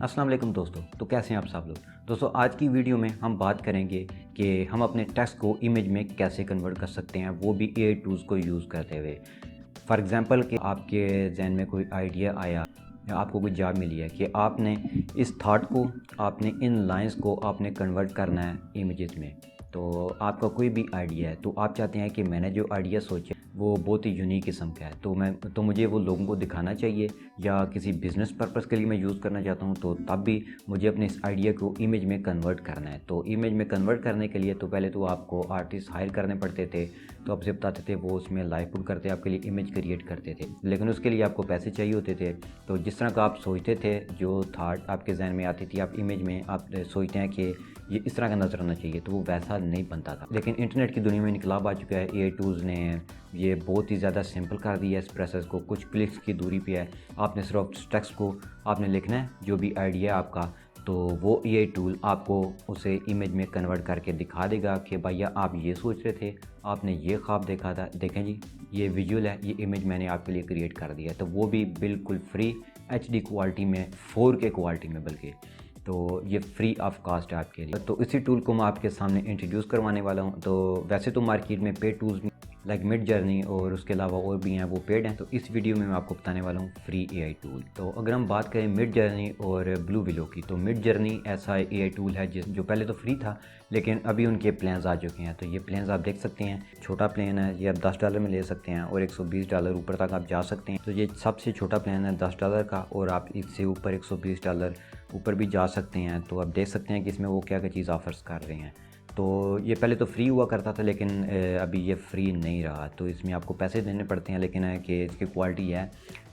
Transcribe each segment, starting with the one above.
अस्सलाम वालेकुम दोस्तों। तो कैसे हैं आप सब लोग। दोस्तों आज की वीडियो में हम बात करेंगे कि हम अपने टेक्स्ट को इमेज में कैसे कन्वर्ट कर सकते हैं, वो भी एआई टूल्स को यूज़ करते हुए। फॉर एग्ज़ाम्पल कि आपके जहन में कोई आइडिया आया या आपको कोई जॉब मिली है कि आपने इस थॉट को, आपने इन लाइंस को आपने कन्वर्ट करना है इमेजेस में। तो आपका कोई भी आइडिया है, तो आप चाहते हैं कि मैंने जो आइडिया सोचा वो बहुत ही यूनिक किस्म का है, तो मुझे वो लोगों को दिखाना चाहिए, या किसी बिज़नेस पर्पज़ के लिए मैं यूज़ करना चाहता हूँ, तो तब भी मुझे अपने इस आइडिया को इमेज में कन्वर्ट करना है। तो इमेज में कन्वर्ट करने के लिए तो पहले तो आपको आर्टिस्ट हायर करने पड़ते थे, तो आपसे बताते थे वो उसमें लाइव पुट करते, आपके लिए इमेज क्रिएट करते थे, लेकिन उसके लिए आपको पैसे चाहिए होते थे। तो जिस तरह का आप सोचते थे, जो थाट आपके जहन में आती थी, आप इमेज में आप सोचते हैं कि ये इस तरह का नज़र आना चाहिए, तो वो वैसा नहीं बनता था। लेकिन इंटरनेट की दुनिया में इनकलाब आ चुका है, एआई टूल्स ने ये बहुत ही ज़्यादा सिंपल कर दिया है इस प्रोसेस को। कुछ क्लिक्स की दूरी पे है, आपने सिर्फ टेक्स्ट को आपने लिखना है, जो भी आइडिया है आपका, तो वो एआई टूल आपको उसे इमेज में कन्वर्ट करके दिखा देगा कि भैया आप ये सोच रहे थे, आपने ये ख्वाब देखा था, देखें जी ये विजुअल है, ये इमेज मैंने आपके लिए क्रिएट कर दिया है। तो वो भी बिल्कुल फ्री एचडी क्वालिटी में, 4K क्वालिटी में बल्कि। तो ये फ्री ऑफ कास्ट है आपके लिए। तो इसी टूल को मैं आपके सामने इंट्रोड्यूस करवाने वाला हूँ। तो वैसे तो मार्केट में paid tools like mid journey और उसके अलावा और भी हैं, वो पेड हैं। तो इस वीडियो में मैं आपको बताने वाला हूँ फ्री एआई टूल। तो अगर हम बात करें मिड जर्नी और ब्लू विलो की, तो मिड जर्नी ऐसा एआई टूल है जो पहले तो फ्री था, लेकिन अभी उनके प्लान्स आ चुके हैं। तो ये प्लान्स आप देख सकते हैं, छोटा प्लान है, ये आप $10 में ले सकते हैं और $120 ऊपर तक आप जा सकते हैं। तो ये सबसे छोटा प्लान है $10 का, और आप इससे ऊपर $120 ऊपर भी जा सकते हैं। तो आप देख सकते हैं कि इसमें वो क्या क्या चीज़ ऑफर्स कर रहे हैं। तो ये पहले तो फ्री हुआ करता था, लेकिन अभी ये फ्री नहीं रहा। तो इसमें आपको पैसे देने पड़ते हैं, लेकिन है कि इसकी क्वालिटी है,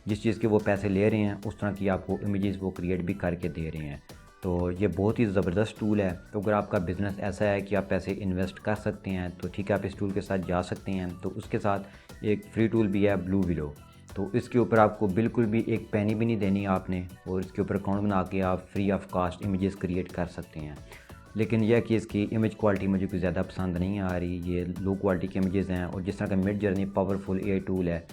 जिस चीज़ के वो पैसे ले रहे हैं उस तरह की आपको इमेजेस वो क्रिएट भी करके दे रहे हैं। तो ये बहुत ही ज़बरदस्त टूल है। तो अगर आपका बिज़नेस ऐसा है कि आप पैसे इन्वेस्ट कर सकते हैं, तो ठीक है, आप इस टूल के साथ जा सकते हैं। तो उसके साथ एक फ्री टूल भी है ब्लू विलो। तो इसके ऊपर आपको बिल्कुल भी एक पैनी भी नहीं देनी आपने, और इसके ऊपर अकाउंट बना के आप free of cost images create कर सकते हैं। लेकिन यह कि इसकी इमेज क्वालिटी मुझे कुछ ज़्यादा पसंद नहीं आ रही, ये लो क्वालिटी के इमेजेस हैं। और जिस तरह का mid journey powerful AI tool है,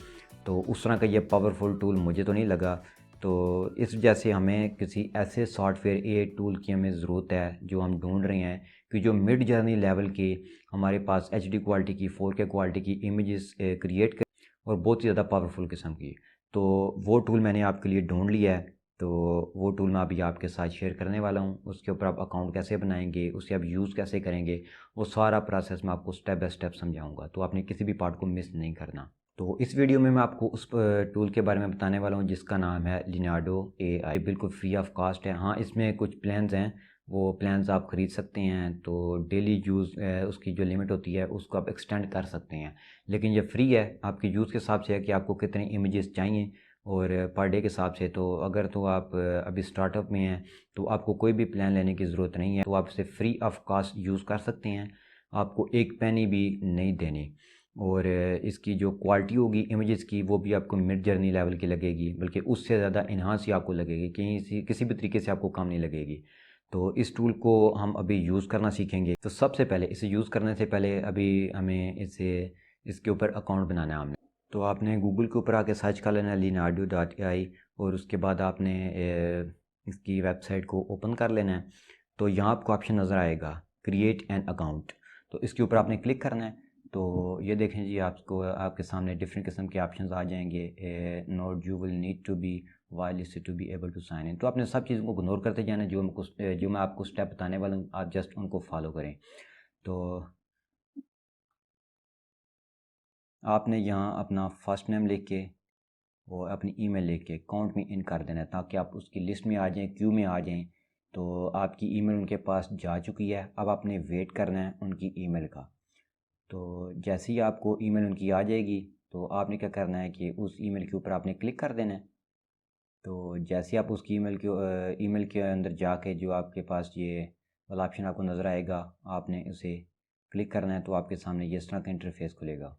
तो उस तरह का ये पावरफुल टूल मुझे तो नहीं लगा। तो इस वजह से हमें किसी ऐसे सॉफ्टवेयर एआई टूल की हमें ज़रूरत है जो हम ढूंढ रहे हैं, कि जो मिड जर्नी लेवल के हमारे पास एचडी क्वालिटी की, 4K क्वालिटी की इमेजेस क्रिएट कर, और बहुत ही ज़्यादा पावरफुल किस्म की। तो वो टूल मैंने आपके लिए ढूंढ लिया है। तो वो टूल मैं अभी आपके साथ शेयर करने वाला हूँ। उसके ऊपर आप अकाउंट कैसे बनाएंगे, उसे आप यूज़ कैसे करेंगे, वो सारा प्रोसेस मैं आपको स्टेप बाय स्टेप समझाऊंगा। तो आपने किसी भी पार्ट को मिस नहीं करना। तो इस वीडियो में मैं आपको उस टूल के बारे में बताने वाला हूँ जिसका नाम है लिनार्डो एआई। बिल्कुल फ्री ऑफ कास्ट है। हाँ, इसमें कुछ प्लान्स हैं, वो प्लान्स आप ख़रीद सकते हैं। तो डेली यूज़ उसकी जो लिमिट होती है उसको आप एक्सटेंड कर सकते हैं, लेकिन ये फ्री है। आपके यूज़ के हिसाब से है कि आपको कितने इमेजेस चाहिए, और पर डे के हिसाब से। तो अगर तो आप अभी स्टार्टअप में हैं, तो आपको कोई भी प्लान लेने की ज़रूरत नहीं है, तो आप इसे फ्री ऑफ कास्ट यूज़ कर सकते हैं। आपको एक पैनी भी नहीं देनी। और इसकी जो क्वालिटी होगी इमेजेस की, वो भी आपको मिड जर्नी लेवल की लगेगी, बल्कि उससे ज़्यादा इन्हांस ही आपको लगेगी, कहीं किसी भी तरीके से आपको काम नहीं लगेगी। तो इस टूल को हम अभी यूज़ करना सीखेंगे। तो सबसे पहले इसे यूज़ करने से पहले अभी हमें इसके ऊपर अकाउंट बनाना है हमने। तो आपने गूगल के ऊपर आके सर्च कर लेना है leonardo.ai, और उसके बाद आपने इसकी वेबसाइट को ओपन कर लेना है। तो यहाँ आपको ऑप्शन नज़र आएगा क्रिएट एन अकाउंट, तो इसके ऊपर आपने क्लिक करना है। तो ये देखें जी, आपको आपके सामने डिफरेंट किस्म के ऑप्शंस आ जाएंगे। Note you will need to be waitlisted to be able to sign in. तो आपने सब चीज़ों को इग्नोर करते जाना, जो मैं आपको स्टेप बताने वाला हूँ, आप जस्ट उनको फॉलो करें। तो आपने यहाँ अपना फर्स्ट नेम लिख के और अपनी ईमेल लिख के अकाउंट में इन कर देना है, ताकि आप उसकी लिस्ट में आ जाएं, क्यू में आ जाएं। तो आपकी ईमेल उनके पास जा चुकी है, अब आपने वेट करना है उनकी ईमेल का। तो जैसे ही आपको ईमेल उनकी आ जाएगी, तो आपने क्या करना है कि उस ईमेल के ऊपर आपने क्लिक कर देना है। तो जैसे ही आप उसकी ईमेल के अंदर जाके, जो आपके पास ये वाला ऑप्शन आपको नज़र आएगा, आपने उसे क्लिक करना है। तो आपके सामने ये इस तरह का इंटरफेस खुलेगा।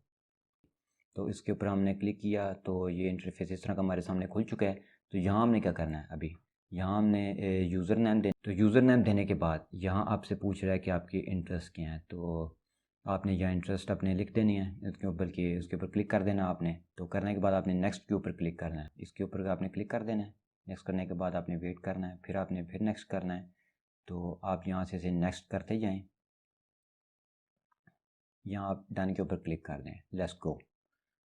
तो इसके ऊपर हमने क्लिक किया, तो ये इंटरफेस इस तरह का हमारे सामने खुल चुका है। तो यहाँ हमने क्या करना है, अभी यहाँ हमने यूज़र नेम देना। तो यूज़र नेम देने के बाद यहाँ आपसे पूछ रहा है कि आपके इंटरेस्ट क्या हैं। तो आपने यहाँ इंटरेस्ट अपने लिख देनी है इसके ऊपर, कि उसके ऊपर क्लिक कर देना आपने। तो करने के बाद आपने नेक्स्ट के ऊपर क्लिक करना है, इसके ऊपर आपने क्लिक कर देना है। नेक्स्ट करने के बाद आपने वेट करना है, फिर आपने फिर नेक्स्ट करना है। तो आप यहाँ से इसे नेक्स्ट करते जाएं। यहाँ आप डन के ऊपर क्लिक कर दें, लेट्स गो।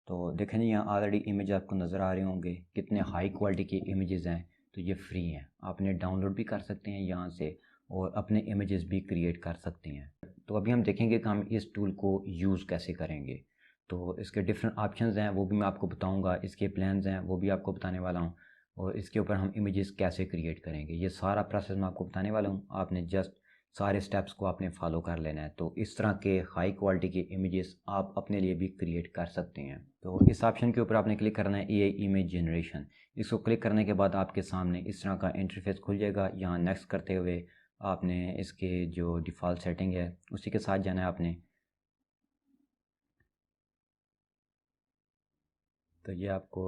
तो देखें जी यहाँ ऑलरेडी इमेज आपको नज़र आ रहे होंगे, कितने हाई क्वालिटी की इमेजेस हैं। तो ये फ्री हैं, आपने डाउनलोड भी कर सकते हैं यहाँ से और अपने इमेजेस भी क्रिएट कर सकते हैं। तो अभी हम देखेंगे कि हम इस टूल को यूज़ कैसे करेंगे। तो इसके डिफरेंट ऑप्शंस हैं वो भी मैं आपको बताऊंगा, इसके प्लान्स हैं वो भी आपको बताने वाला हूँ, और इसके ऊपर हम इमेजेस कैसे क्रिएट करेंगे ये सारा प्रोसेस मैं आपको बताने वाला हूँ। आपने जस्ट सारे स्टेप्स को आपने फॉलो कर लेना है। तो इस तरह के हाई क्वालिटी के इमेजेस आप अपने लिए भी क्रिएट कर सकते हैं। तो इस ऑप्शन के ऊपर आपने क्लिक करना है एआई इमेज जनरेशन। इसको क्लिक करने के बाद आपके सामने इस तरह का इंटरफेस खुल जाएगा। यहाँ नेक्स्ट करते हुए आपने इसके जो डिफ़ॉल्ट सेटिंग है उसी के साथ जाना है आपने। तो ये आपको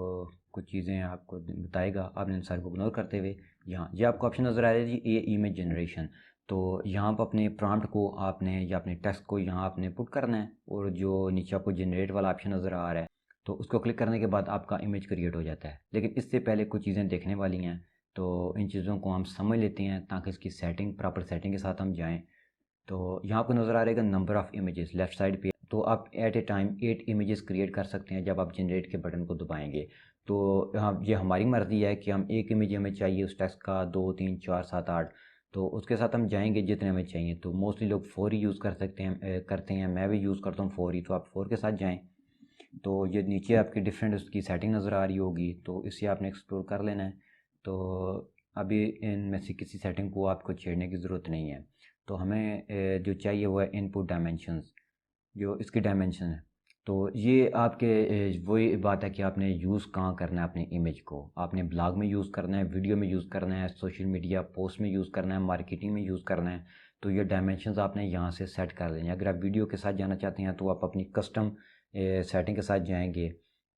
कुछ चीज़ें आपको बताएगा, आपने इन सारे को इग्नोर करते हुए यहाँ ये आपको ऑप्शन नज़र आ रहा है जी ये इमेज जनरेशन। तो यहाँ पर अपने प्रॉम्प्ट को आपने या अपने टेक्स्ट को यहाँ आपने पुट करना है, और जो नीचे आपको जनरेट वाला ऑप्शन नज़र आ रहा है तो उसको क्लिक करने के बाद आपका इमेज क्रिएट हो जाता है। लेकिन इससे पहले कुछ चीज़ें देखने वाली हैं, तो इन चीज़ों को हम समझ लेते हैं ताकि इसकी सेटिंग प्रॉपर सेटिंग के साथ हम जाएँ। तो यहाँ आपको नज़र आ रहेगा number of images left side पे। तो आप at a time 8 images create कर सकते हैं जब आप जनरेट के बटन को दबाएंगे। तो हाँ ये हमारी मर्ज़ी है कि हम एक इमेज हमें चाहिए उस टेक्स्ट का 2 3 4 7 8, तो उसके साथ हम जाएंगे जितने हमें चाहिए। तो मोस्टली लोग 4 ही यूज़ कर सकते हैं करते हैं, मैं भी यूज़ करता हूँ 4 ही। तो आप 4 के साथ जाएँ। तो ये नीचे आपकी डिफरेंट उसकी सेटिंग नज़र आ रही होगी, तो इसे आपने एक्सप्लोर कर लेना है। तो अभी इनमें से किसी सेटिंग को आपको छेड़ने की ज़रूरत नहीं है। तो हमें जो चाहिए वो है इनपुट डायमेंशंस, जो इसकी डायमेंशन है। तो ये आपके वही बात है कि आपने यूज़ कहाँ करना है अपने इमेज को। आपने ब्लॉग में यूज़ करना है, वीडियो में यूज़ करना है, सोशल मीडिया पोस्ट में यूज़ करना है, मार्केटिंग में यूज़ करना है। तो ये डायमेंशंस आपने यहाँ से सेट कर लेने। अगर आप वीडियो के साथ जाना चाहते हैं तो आप अपनी कस्टम सेटिंग के साथ जाएंगे,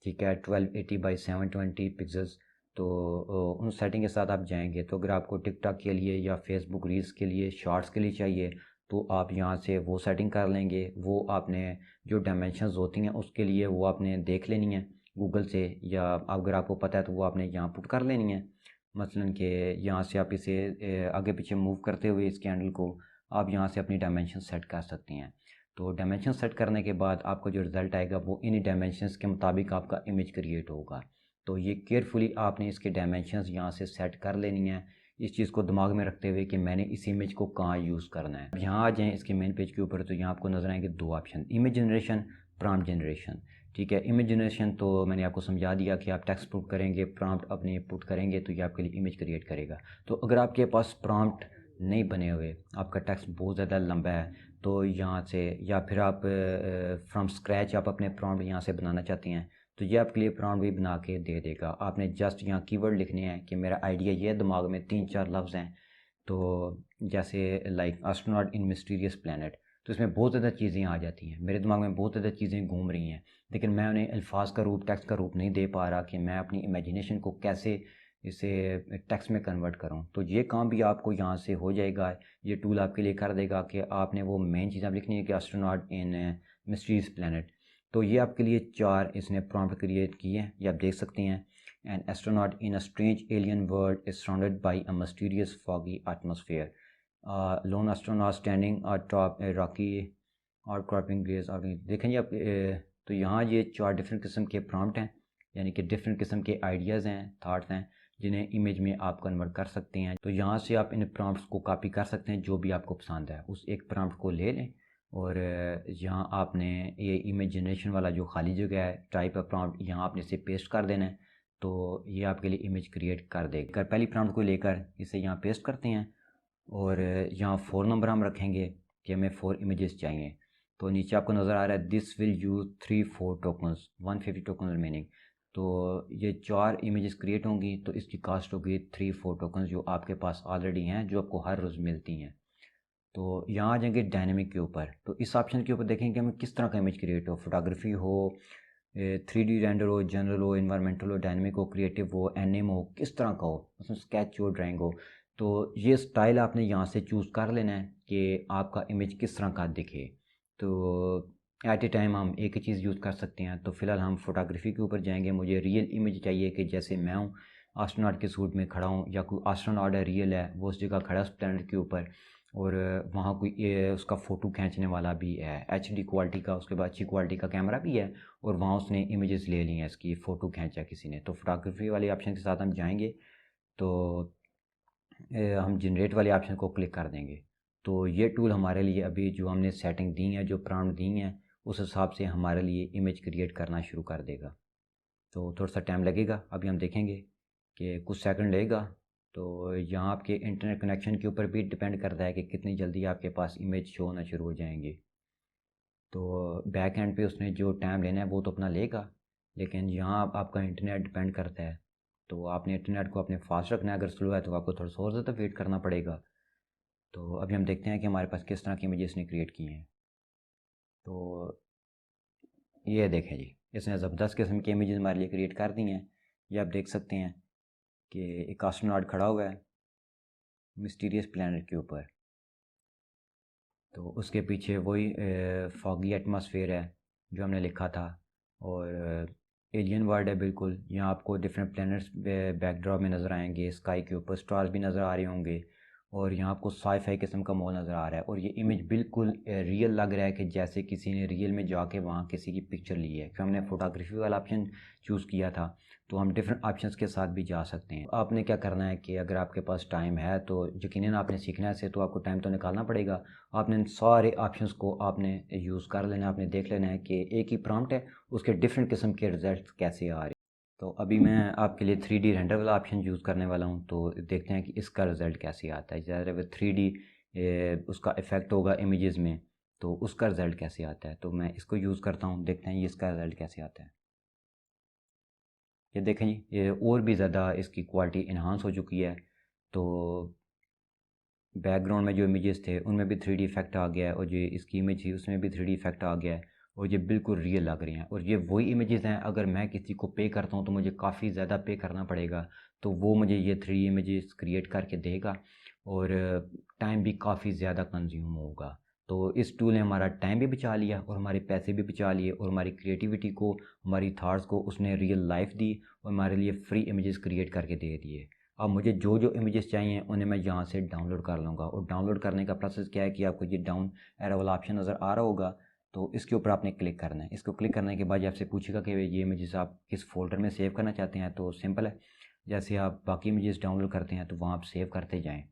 ठीक है, 1280x720 पिक्सल्स। तो उन सेटिंग के साथ आप जाएंगे। तो अगर आपको टिकटॉक के लिए या फेसबुक रील्स के लिए शॉर्ट्स के लिए चाहिए तो आप यहाँ से वो सेटिंग कर लेंगे। वो आपने जो डायमेंशंस होती हैं उसके लिए वो आपने देख लेनी है गूगल से, या अगर आपको पता है तो वो आपने यहाँ पुट कर लेनी है। मसलन कि यहाँ से आप इसे आगे पीछे मूव करते हुए इस कैंडल को आप यहाँ से अपनी डायमेंशन सेट कर सकते हैं। तो डायमेंशन सेट करने के बाद आपको जो रिज़ल्ट आएगा वो इन डायमेंशंस के मुताबिक आपका इमेज क्रिएट होगा। तो ये केयरफुली आपने इसके डायमेंशंस यहाँ से सेट कर लेनी है, इस चीज़ को दिमाग में रखते हुए कि मैंने इस इमेज को कहाँ यूज़ करना है। यहाँ आ जाएँ इसके मेन पेज के ऊपर, तो यहाँ आपको नज़र आएंगे दो option, image generation, prompt generation. ठीक है, इमेज जनरेशन तो मैंने आपको समझा दिया कि आप टेक्स्ट पुट करेंगे, प्रॉम्प्ट अपने पुट करेंगे तो ये आपके लिए इमेज क्रिएट करेगा। तो अगर आपके पास प्रॉम्प्ट नहीं बने हुए, आपका टेक्स्ट बहुत ज़्यादा लंबा है, तो यहाँ से या फिर आप फ्रॉम स्क्रैच आप अपने प्रॉम्प्ट यहाँ से बनाना चाहते हैं तो ये आपके लिए प्रॉम्प्ट भी बना के दे देगा। आपने जस्ट यहाँ कीवर्ड लिखने हैं कि मेरा आइडिया ये है, दिमाग में 3-4 लफ्ज़ हैं। तो जैसे like astronaut in mysterious planet, तो इसमें बहुत ज़्यादा चीज़ें आ जाती हैं, मेरे दिमाग में बहुत ज़्यादा चीज़ें घूम रही हैं, लेकिन मैं उन्हें अल्फाज का रूप, टेक्स्ट का रूप नहीं दे पा रहा कि मैं अपनी इमेजिनेशन को कैसे इसे टेक्स्ट में कन्वर्ट करूं। तो ये काम भी आपको यहाँ से हो जाएगा। ये टूल आपके लिए कर देगा कि आपने वो मेन चीज़ आप लिखनी है कि एस्ट्रोनॉट इन मिस्टीरियस प्लैनेट। तो ये आपके लिए 4 इसने प्रॉम्प्ट क्रिएट किए हैं, ये आप देख सकते हैं। An astronaut in a strange alien world is surrounded by a mysterious foggy atmosphere, loan astronaut standing top A Rocky और क्रॉपिंग ग्लेज। और देखें आप तो यहाँ ये 4 डिफरेंट किस्म के प्रॉम्प्ट हैं, यानी कि डिफरेंट किस्म के आइडियाज़ हैं, थाट्स हैं, जिन्हें इमेज में आप कन्वर्ट कर सकते हैं। तो यहाँ से आप इन प्रॉम्प्ट्स को कॉपी कर सकते हैं, जो भी आपको पसंद है उस एक प्रॉम्प्ट को ले लें, और यहाँ आपने ये इमेज जनरेशन वाला जो खाली जगह है टाइप ऑफ प्रॉम्प्ट, यहाँ आपने इसे पेस्ट कर देना है। तो ये आपके लिए इमेज क्रिएट कर देगा। पहली प्रॉम्प्ट को लेकर इसे यहाँ पेस्ट करते हैं, और यहाँ 4 नंबर हम रखेंगे कि हमें 4 इमेजेस चाहिए। तो नीचे आपको नज़र आ रहा है this will use 3-4 tokens, 150 token remaining. तो ये 4 इमेजेस क्रिएट होंगी, तो इसकी कास्ट होगी 3-4 टोकन्स जो आपके पास ऑलरेडी हैं, जो आपको हर रोज़ मिलती हैं। तो यहाँ आ जाएंगे डायनेमिक के ऊपर। तो इस ऑप्शन के ऊपर देखेंगे हमें किस तरह का इमेज क्रिएट हो, फोटोग्राफी हो, 3D रेंडर हो, जनरल हो, इन्वायरमेंटल हो, डायनेमिक हो, क्रिएटिव हो, एनिम हो, किस तरह का हो, उसमें स्केच हो, ड्राइंग हो। तो ये स्टाइल आपने यहाँ से चूज़ कर लेना है कि आपका इमेज किस तरह का दिखे। तो एट ए टाइम हम एक ही चीज़ यूज़ कर सकते हैं। तो फ़िलहाल हम फोटोग्राफी के ऊपर जाएंगे। मुझे रियल इमेज चाहिए कि जैसे मैं हूँ, एस्ट्रोनॉट के सूट में खड़ा हूँ या कोई एस्ट्रोनॉट है रियल है वो उस जगह खड़ा है उस प्लैनेट के ऊपर, और वहाँ कोई उसका फ़ोटो खींचने वाला भी है HD क्वालिटी का, उसके बाद अच्छी क्वालिटी का कैमरा भी है, और वहाँ उसने इमेजेस ले ली हैं, इसकी फ़ोटो खींचा किसी ने। तो फोटोग्राफी वाले ऑप्शन के साथ हम जाएंगे तो हम जनरेट वाले ऑप्शन को क्लिक कर देंगे। तो ये टूल हमारे लिए अभी जो हमने सेटिंग दी है, जो प्रॉम्प्ट दी हैं, उस हिसाब से हमारे लिए इमेज क्रिएट करना शुरू कर देगा। तो थोड़ा सा टाइम लगेगा, अभी हम देखेंगे कि कुछ सेकंड लगेगा। तो यहाँ आपके इंटरनेट कनेक्शन के ऊपर भी डिपेंड करता है कि कितनी जल्दी आपके पास इमेज शो होना शुरू हो जाएंगे। तो बैक एंड पे उसने जो टाइम लेना है वो तो अपना लेगा, लेकिन यहाँ आपका इंटरनेट डिपेंड करता है। तो आपने इंटरनेट को अपने फास्ट रखना है, अगर स्लो है तो आपको थोड़ा सा और ज़्यादा वेट करना पड़ेगा। तो अभी हम देखते हैं कि हमारे पास किस तरह की इमेजेस ने क्रिएट की हैं। तो ये देखें जी, इसने ज़बरदस्त किस्म की इमेजेस हमारे लिए क्रिएट कर दी हैं। ये आप देख सकते हैं कि एक एस्ट्रोनॉट खड़ा हुआ है मिस्टीरियस प्लैनेट के ऊपर, तो उसके पीछे वही फॉगी एटमॉस्फेयर है जो हमने लिखा था, और एलियन वर्ल्ड है बिल्कुल। यहाँ आपको डिफरेंट प्लैनेट्स बैकड्रॉप में नज़र आएंगे, स्काई के ऊपर स्टार्स भी नज़र आ रहे होंगे, और यहाँ आपको साई-फाई किस्म का माहौल नज़र आ रहा है, और ये इमेज बिल्कुल रियल लग रहा है कि जैसे किसी ने रियल में जाके वहाँ किसी की पिक्चर ली है। क्योंकि हमने फोटोग्राफी वाला ऑप्शन चूज़ किया था, तो हम डिफरेंट ऑप्शंस के साथ भी जा सकते हैं। आपने क्या करना है कि अगर आपके पास टाइम है तो यकीनन आपने सीखना है से, तो आपको टाइम तो निकालना पड़ेगा। आपने इन सारे ऑप्शंस को आपने यूज़ कर लेना है, आपने देख लेना है कि एक ही प्रॉम्प्ट है उसके डिफरेंट किस्म के रिजल्ट कैसे आ रहे हैं। तो अभी मैं आपके लिए 3D रेंडर वाला ऑप्शन यूज़ करने वाला हूँ, तो देखते हैं कि इसका रिज़ल्ट कैसे आता है। ज़्यादा 3D उसका इफ़ेक्ट होगा इमेजेस में, तो उसका रिज़ल्ट कैसे आता है। तो मैं इसको यूज़ करता हूँ, देखते हैं ये इसका रिज़ल्ट कैसे आता है। ये देखें जी, ये और भी ज़्यादा इसकी क्वालिटी इन्हांस हो चुकी है। तो बैकग्राउंड में जो इमेजेस थे उनमें भी 3D इफेक्ट आ गया है, और जो इसकी इमेज थी उसमें भी 3D इफेक्ट आ गया है, और ये बिल्कुल रियल लग रही हैं। और ये वही इमेजेस हैं, अगर मैं किसी को पे करता हूँ तो मुझे काफ़ी ज़्यादा पे करना पड़ेगा, तो वो मुझे ये 3D इमेजेस क्रिएट करके देगा, और टाइम भी काफ़ी ज़्यादा कंज्यूम होगा। तो इस टूल ने हमारा टाइम भी बचा लिया और हमारे पैसे भी बचा लिए, और हमारी क्रिएटिविटी को, हमारी थाट्स को उसने रियल लाइफ दी, और हमारे लिए फ्री इमेजेस क्रिएट करके दे दिए। अब मुझे जो जो इमेजेस चाहिए उन्हें मैं यहाँ से डाउनलोड कर लूँगा, और डाउनलोड करने का प्रोसेस क्या है कि आपको ये डाउन एरो वाला ऑप्शन नज़र आ रहा होगा, तो इसके ऊपर आपने क्लिक करना है। इसको क्लिक करने के बाद आपसे पूछेगा कि ये इमेजेस आप किस फोल्डर में सेव करना चाहते हैं। तो सिंपल है, जैसे आप बाकी इमेजेस डाउनलोड करते हैं तो वहाँ आप सेव करते जाएँ।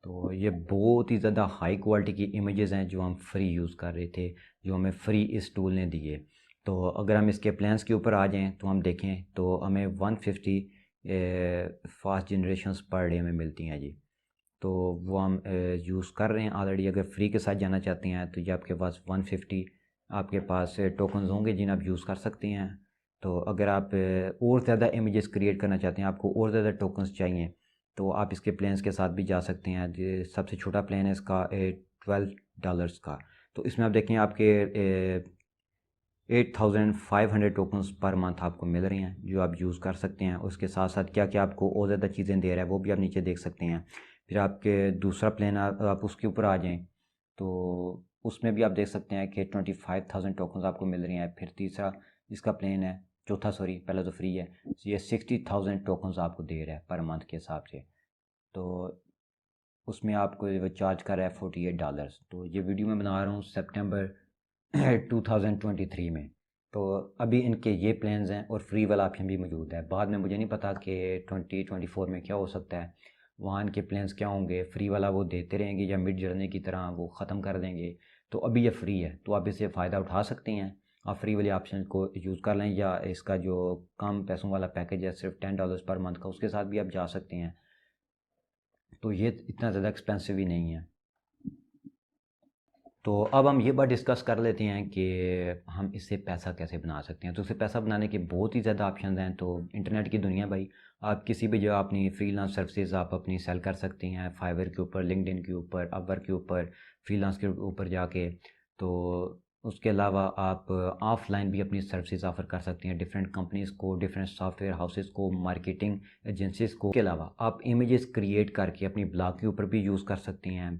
तो ये बहुत ही ज़्यादा हाई क्वालिटी की इमेजेस हैं जो हम फ्री यूज़ कर रहे थे, जो हमें फ्री इस टूल ने दिए। तो अगर हम इसके प्लान्स के ऊपर आ जाएं तो हम देखें तो हमें 150 फास्ट जनरेशन्स पर डे में मिलती हैं जी। तो वो हम यूज़ कर रहे हैं ऑलरेडी। अगर फ्री के साथ जाना चाहते हैं तो ये आपके पास 150 आपके पास टोकन्स होंगे जिन्हें आप यूज़ कर सकते हैं। तो अगर आप और ज़्यादा इमेजेस क्रिएट करना चाहते हैं, आपको और ज़्यादा टोकन्स चाहिए, तो आप इसके प्लान्स के साथ भी जा सकते हैं। सबसे छोटा प्लान है इसका $12 का। तो इसमें आप देखें आपके 8500 टोकन्स पर मंथ आपको मिल रहे हैं जो आप यूज़ कर सकते हैं। उसके साथ साथ क्या क्या आपको और ज़्यादा चीज़ें दे रहा है वो भी आप नीचे देख सकते हैं। फिर आपके दूसरा प्लान आप उसके ऊपर आ जाएं तो उसमें भी आप देख सकते हैं कि 25,000 टोकन्स आपको मिल रही हैं। फिर तीसरा इसका प्लान है, चौथा सॉरी, पहला तो फ्री है, ये 60,000 टोकन्स आपको दे रहा है पर मंथ के हिसाब से। तो उसमें आपको वो चार्ज कर रहा है $48। तो ये वीडियो मैं बना रहा हूँ सितंबर 2023 में। तो अभी इनके ये प्लान्स हैं और फ्री वाला ऑप्शन भी मौजूद है। बाद में मुझे नहीं पता कि 2024 में क्या हो सकता है, वहाँ इनके प्लान्स क्या होंगे। फ्री वाला वो देते रहेंगे या मिड जर्नी की तरह वो ख़त्म कर देंगे। तो अभी ये फ्री है तो आप इससे फ़ायदा उठा सकते हैं। आप फ्री वाले ऑप्शन को यूज़ कर लें, या इसका जो कम पैसों वाला पैकेज है सिर्फ $10 पर मंथ का, उसके साथ भी आप जा सकते हैं। तो ये इतना ज़्यादा एक्सपेंसिव ही नहीं है। तो अब हम ये बात डिस्कस कर लेते हैं कि हम इससे पैसा कैसे बना सकते हैं। तो इससे पैसा बनाने के बहुत ही ज़्यादा ऑप्शन हैं। तो इंटरनेट की दुनिया भाई, आप किसी भी जगह अपनी फ्रीलांस सर्विसेज आप अपनी सेल कर सकते हैं, फाइवर के ऊपर, लिंक्डइन के ऊपर, अपवर्क के ऊपर, फ्रीलांस के ऊपर जाके। तो उसके अलावा आप ऑफलाइन भी अपनी सर्विसेज ऑफ़र कर सकते हैं डिफरेंट कंपनीज़ को, डिफरेंट सॉफ्टवेयर हाउसेज़ को, मार्केटिंग एजेंसीज़ को। इसके अलावा आप इमेजेस क्रिएट करके अपनी ब्लॉग के ऊपर भी यूज़ कर सकते हैं,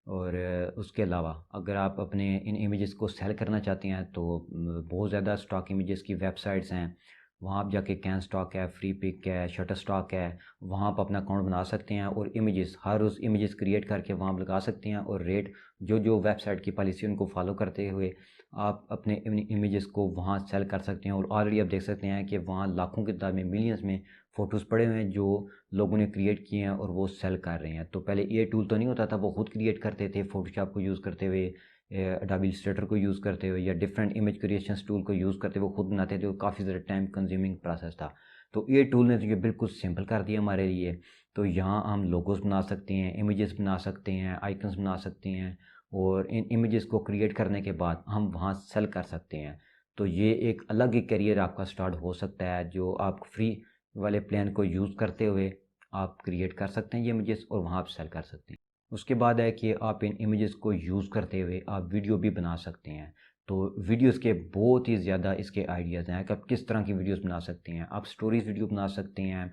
और उसके अलावा अगर आप अपने इन इमेजेस को सेल करना चाहते हैं तो बहुत ज़्यादा स्टॉक इमेजेस की वेबसाइट्स हैं, वहाँ आप जाके कैन स्टॉक है, फ्री पिक है, शटर स्टॉक है, वहाँ आप अपना अकाउंट बना सकते हैं और इमेजेस हर रोज़ इमेजेस क्रिएट करके वहाँ आप लगा सकते हैं और रेट जो जो वेबसाइट की पॉलिसी उनको फॉलो करते हुए आप अपने इमेजेस को वहाँ सेल कर सकते हैं। और ऑलरेडी आप देख सकते हैं कि वहाँ लाखों की तादाद में, मिलियंस में फ़ोटोज़ पड़े हुए हैं जो लोगों ने क्रिएट किए हैं और वो सेल कर रहे हैं। तो पहले ये टूल तो नहीं होता था, वो खुद क्रिएट करते थे फ़ोटोशॉप को यूज़ करते हुए, अडोबी इलस्ट्रेटर को यूज़ करते हुए या डिफरेंट इमेज क्रिएशंस टूल को यूज़ करते हुए वो खुद बनाते थे और काफ़ी ज़्यादा टाइम कंज्यूमिंग प्रोसेस था। तो ये टूल ने तो ये बिल्कुल सिंपल कर दिया हमारे लिए। तो यहाँ हम लोगोस बना सकते हैं, इमेजेस बना सकते हैं, आइकन्स बना सकते हैं और इन इमेजेस को क्रिएट करने के बाद हम वहाँ सेल कर सकते हैं। तो ये एक अलग ही करियर आपका स्टार्ट हो सकता है जो आप फ्री वाले प्लान को यूज़ करते हुए आप क्रिएट कर सकते हैं ये इमेजेस और वहाँ आप सेल कर सकते हैं। उसके बाद है कि आप इन इमेजेस को यूज़ करते हुए आप वीडियो भी बना सकते हैं। तो वीडियोस के बहुत ही ज़्यादा इसके आइडियाज़ हैं कि आप किस तरह की वीडियोस बना सकते हैं। आप स्टोरीज़ वीडियो बना सकते हैं।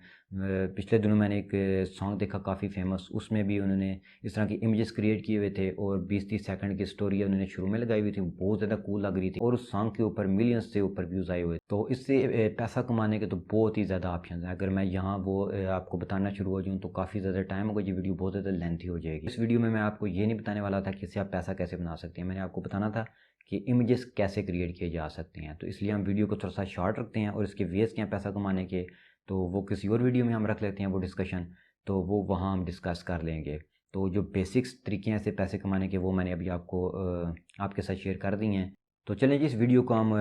पिछले दिनों मैंने एक सॉन्ग देखा काफ़ी फेमस, उसमें भी उन्होंने इस तरह की इमेजेस क्रिएट किए हुए थे और 20-30 सेकंड की स्टोरी उन्होंने शुरू में लगाई हुई थी, बहुत ज़्यादा कूल लग रही थी और उस सॉन्ग के ऊपर मिलियंस से ऊपर व्यूज़ आए हुए। तो इससे पैसा कमाने के तो बहुत ही ज़्यादा ऑप्शन हैं। अगर मैं यहाँ वो आपको बताना शुरू हो जाऊँ तो काफ़ी ज़्यादा टाइम होगा, ये वीडियो बहुत ज़्यादा लेंथी हो जाएगी। इस वीडियो में मैं आपको ये नहीं बताने वाला था कि इससे आप पैसा कैसे बना सकते हैं, मैंने आपको बताना था कि इमेजेस कैसे क्रिएट किए जा सकते हैं। तो इसलिए हम वीडियो को थोड़ा सा शॉर्ट रखते हैं और इसके वेज़ क्या हैं पैसा कमाने के, तो वो किसी और वीडियो में हम रख लेते हैं वो डिस्कशन, तो वो वहाँ हम डिस्कस कर लेंगे। तो जो बेसिक्स तरीके हैं ऐसे पैसे कमाने के वो मैंने अभी आपको आपके साथ शेयर कर दी हैं। तो चलिए जी इस वीडियो को हम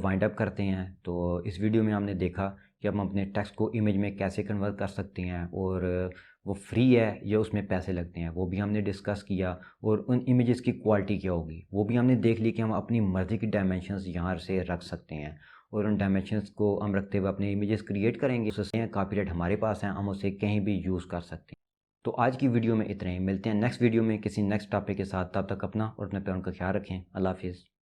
वाइंड अप करते हैं। तो इस वीडियो में हमने देखा कि हम अपने टेक्स्ट को इमेज में कैसे कन्वर्ट कर सकते हैं और वो फ्री है या उसमें पैसे लगते हैं वो भी हमने डिस्कस किया और उन इमेजेस की क्वालिटी क्या होगी वो भी हमने देख ली कि हम अपनी मर्ज़ी की डायमेंशंस यहाँ से रख सकते हैं और उन डायमेंशंस को हम रखते हुए अपने इमेजेस क्रिएट करेंगे। उससे कॉपीराइट हमारे पास है, हम उसे कहीं भी यूज़ कर सकते हैं। तो आज की वीडियो में इतना ही, मिलते हैं नेक्स्ट वीडियो में किसी नेक्स्ट टॉपिक के साथ। तब तक अपना और अपने पैरों का ख्याल रखें। अल्लाह हाफिज़।